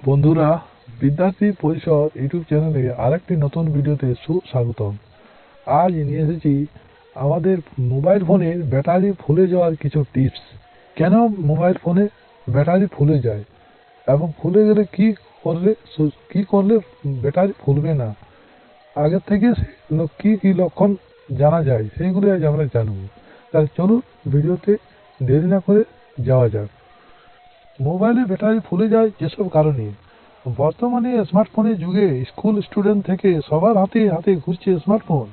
বন্ধুরা, বিদ্যার্থী পরিষদ ইউটিউব চ্যানেলে আরেকটি নতুন ভিডিওতে সুস্বাগতম। আজ নিয়ে এসেছি আমাদের মোবাইল ফোনের ব্যাটারি ফুলে যাওয়ার কিছু টিপস। কেন মোবাইল ফোনে ব্যাটারি ফুলে যায় এবং ফুলে গেলে কি করলে ব্যাটারি ফুলবে না, আগের থেকে কি কি লক্ষণ জানা যায় সেইগুলি আজ আমরা জানব। তাহলে চলুন ভিডিওতে দেরি না করে যাওয়া যাক। মোবাইলে ব্যাটারি ফুলে যায় যেসব কারণে। বর্তমানে স্মার্টফোনের যুগে স্কুল স্টুডেন্ট থেকে সবার হাতে হাতে ঘুরছে স্মার্টফোন।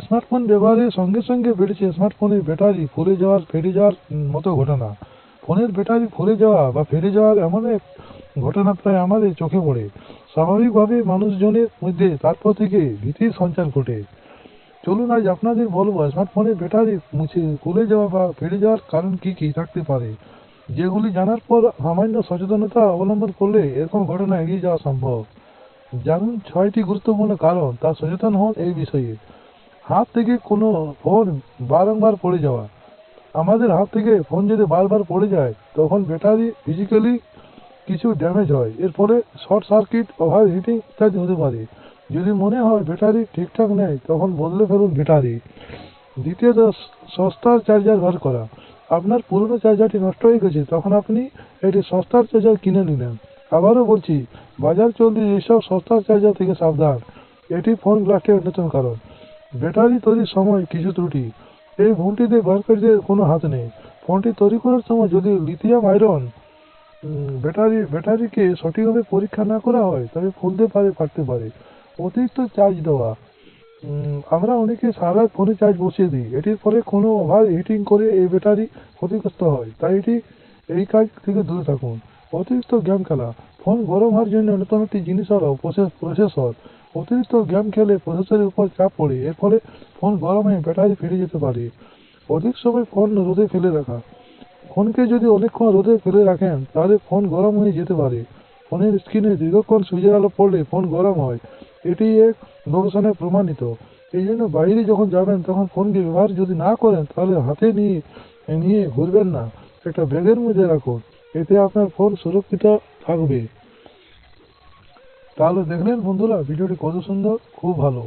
স্মার্টফোন ব্যবহারের সঙ্গে সঙ্গে বেড়েছে স্মার্টফোনের ব্যাটারি ফুলে যাওয়ার ফেটে যাওয়ার মতো ঘটনা। ফোনের ব্যাটারি ফুলে যাওয়া বা ফেটে যাওয়ার এমন এক ঘটনা প্রায় আমাদের চোখে পড়ে। স্বাভাবিকভাবে মানুষজনের মধ্যে তারপর থেকে ভীতির সঞ্চার ঘটে। চলুন আজ আপনাদের বলবো স্মার্টফোনের ব্যাটারি ফুলে যাওয়া বা ফেটে যাওয়ার কারণ কি কি থাকতে পারে, যেগুলি জানার পর সামান্য সচেতনতা অবলম্বন করলে এরকম ঘটনা এড়িয়ে যাওয়া সম্ভব। জানুন 6টি গুরুত্বপূর্ণ কারণ, তা সচেতন হন এই বিষয়ে। হাত থেকে কোনো ফোন বারংবার পড়ে যাওয়া। আমাদের হাত থেকে ফোন যদি বারবার পড়ে যায় তখন ব্যাটারি ফিজিক্যালি কিছু ড্যামেজ হয়। এর ফলে শর্ট সার্কিট, ওভার হিটিং ইত্যাদি হতে পারে। যদি মনে হয় ব্যাটারি ঠিকঠাক নেই তখন বদলে ফেলুন ব্যাটারি। দ্বিতীয়ত, সস্তার চার্জার ব্যবহার করা। আপনার পুরনো চার্জারটি নষ্ট হয়ে গেছে, তখন আপনি একটি সস্তার চার্জার কিনে নিলেন। আবারও বলছি, বাজার চলতি এইসব সস্তার চার্জার থেকে সাবধান। এটি ফোন ব্লাস্টের অন্যতম কারণ। ব্যাটারি তৈরির সময় কিছু ত্রুটি। এই ভুলটিতে ব্যবহারকারীদের কোনো হাত নেই। ফোনটি তৈরি করার সময় যদি লিথিয়াম আয়রন ব্যাটারিকে সঠিকভাবে পরীক্ষা না করা হয় তবে ফুলতে পারে, ফাটতে পারে। অতিরিক্ত চার্জ দেওয়া। আমরা অনেকে সারা ফোনে চার্জ বসিয়ে দিই। এটির ফলে কোনো ওভার হিটিং করে এই ব্যাটারি ক্ষতিগ্রস্ত হয়, তাই এই কাজ থেকে দূরে থাকুন। অতিরিক্ত গেম খেলা। ফোন গরম হওয়ার জন্য অন্যতম একটি জিনিস হলো প্রসেসর। অতিরিক্ত গেম খেলে প্রসেসরের উপর চাপ পড়ে, এর ফলে ফোন গরম হয়ে ব্যাটারি ফেটে যেতে পারে। অধিক সময় ফোন রোদে ফেলে রাখা। ফোনকে যদি অনেকক্ষণ রোদে ফেলে রাখেন তাহলে ফোন গরম হয়ে যেতে পারে। ফোনের স্ক্রিনে দীর্ঘক্ষণ সূর্যের আলো পড়লে ফোন গরম হয়, এটি এক গবেষণায় প্রমাণিত। এই জন্য বাইরে যখন যাবেন তখন ফোনকে ব্যবহার যদি না করেন তাহলে হাতে নিয়ে নিয়ে ঘুরবেন না, একটা ব্যাগের মধ্যে রাখুন। এতে আপনার ফোন সুরক্ষিত থাকবে। তাহলে দেখলেন বন্ধুরা, ভিডিওটি কত সুন্দর, খুব ভালো।